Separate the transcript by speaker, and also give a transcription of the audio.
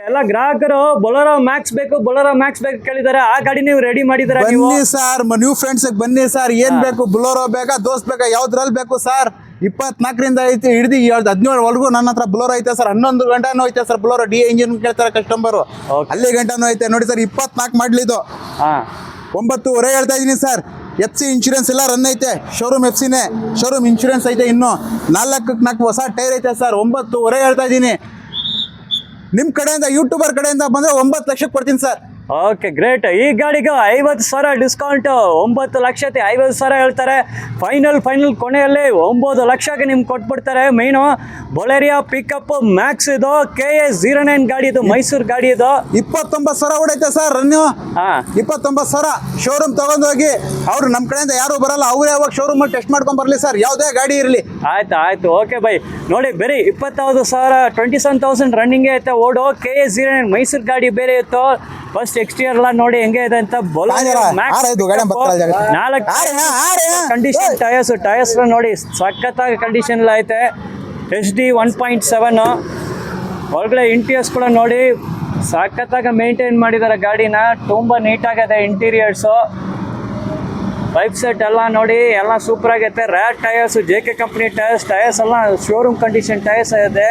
Speaker 1: ಎಲ್ಲ ಗ್ರಾಹಕರು ಬೊಲೊರೋ ಮ್ಯಾಕ್ಸ್ ಬೇಕು ಕೇಳಿದಾರೆ. ಆ ಗಾಡಿ ನೀವು ರೆಡಿ ಮಾಡಿದಾರೆ?
Speaker 2: ಬನ್ನಿ ಸರ್, ನ್ಯೂ ಫ್ರೆಂಡ್ಸ್ ಬನ್ನಿ ಸರ್. ಏನ್ ಬೇಕು, ಬೊಲೊರೋ ಬೇಕಾ, ದೋಸ್ತ್ ಬೇಕಾ, ಯಾವ್ದ್ರಲ್ಲಿ ಬೇಕು ಸರ್? 24ರಿಂದ ಐತಿ ಹಿಡಿದು 17ವರೆಗೂ ನನ್ನ ಹತ್ರ ಬೊಲೊರೋ ಐತೆ ಸರ್. 11 ಗಂಟೆನೂ ಐತೆ ಸರ್ ಬೊಲೊರೋ. ಡಿ ಇಂಜಿನ್ ಕೇಳ್ತಾರೆ ಕಸ್ಟಮರು, ಅಲ್ಲಿ ಗಂಟೆನೂ ಐತೆ ನೋಡಿ ಸರ್. 24 ಮಾಡ್ಲಿದ್ದು 9.5 ಹೇಳ್ತಾ ಇದೀನಿ ಸರ್. FC ಇನ್ಶೂರೆನ್ಸ್ ಎಲ್ಲ ರನ್ ಐತೆ. ಶೋರೂಮ್ FCನೇ, ಶೋರೂಮ್ ಇನ್ಶೂರೆನ್ಸ್ ಐತೆ. ಇನ್ನು 4 ಹೊಸ ಟೈರ್ ಐತೆ ಸರ್. 9.5 ಹೇಳ್ತಾ ಇದ್ದೀನಿ. ನಿಮ್ಮ ಕಡೆಯಿಂದ, ಯೂಟ್ಯೂಬರ್ ಕಡೆಯಿಂದ ಬಂದರೆ 9 ಲಕ್ಷಕ್ಕೆ ಕೊಡ್ತೀನಿ ಸರ್.
Speaker 1: Okay, great. ಈ ಗಾಡಿಗೆ 50,000 ಡಿಸ್ಕೌಂಟ್. 9,50,000 ಹೇಳ್ತಾರೆ. ಫೈನಲ್ ಕೊನೆಯಲ್ಲಿ 9 ಲಕ್ಷಕ್ಕೆ ನಿಮ್ಗೆ ಕೊಟ್ಬಿಡ್ತಾರೆ. ಮೈನು ಬೊಲೆರಿಯಾ ಪಿಕಪ್ ಮ್ಯಾಕ್ಸ್ ಇದು. KA09 ಗಾಡಿ ಇದು, ಮೈಸೂರು ಗಾಡಿ ಇದು.
Speaker 2: 29,000 ಹೊಡೈತೆ ಸರ್ ರನ್ನು. 29,000 ಶೋರೂಮ್ ತಗೊಂಡೋಗಿ. ಅವ್ರು ನಮ್ಮ ಕಡೆಯಿಂದ ಯಾರು ಬರಲ್ಲ, ಅವರೇ ಅವಾಗ ಶೋರೂಮ್ ಟೆಸ್ಟ್ ಮಾಡ್ಕೊಂಡ್ ಬರ್ಲಿ ಸರ್, ಯಾವುದೇ ಗಾಡಿ ಇರಲಿ.
Speaker 1: ಆಯ್ತು. Okay by. ನೋಡಿ, ಬರೀ 27,000, 27,000 ರನ್ನಿಂಗ್ ಐತೆ ಓಡೋ. KA09 ಮೈಸೂರು ಗಾಡಿ ಬೇರೆ ಇತ್ತು. ಫಸ್ಟ್ ಎಕ್ಸ್ಟಿಯರ್ ಎಲ್ಲ ನೋಡಿ ಹೆಂಗೆ ಇದೆ ಅಂತ. ಕಂಡೀಷನ್ ಟಯರ್ಸ್ ನೋಡಿ ಸಖತ್ತಾಗಿ ಕಂಡೀಷನ್ ಎಲ್ಲ ಐತೆ. HD 1.7. ಒಳಗಡೆ ಇಂಟೀರಿಯರ್ಸ್ ಕೂಡ ನೋಡಿ ಸಖತ್ತಾಗಿ ಮೇಂಟೈನ್ ಮಾಡಿದ್ದಾರೆ ಗಾಡಿನ. ತುಂಬ ನೀಟಾಗಿದೆ ಇಂಟೀರಿಯರ್ಸು. ಪೈಪ್ ಸೆಟ್ ಎಲ್ಲ ನೋಡಿ ಎಲ್ಲ ಸೂಪರ್ ಆಗೈತೆ. Rat tyres, JK company tyres ಎಲ್ಲ ಶೋರೂಮ್ ಕಂಡೀಷನ್ ಟಯರ್ಸ್ ಇದೆ.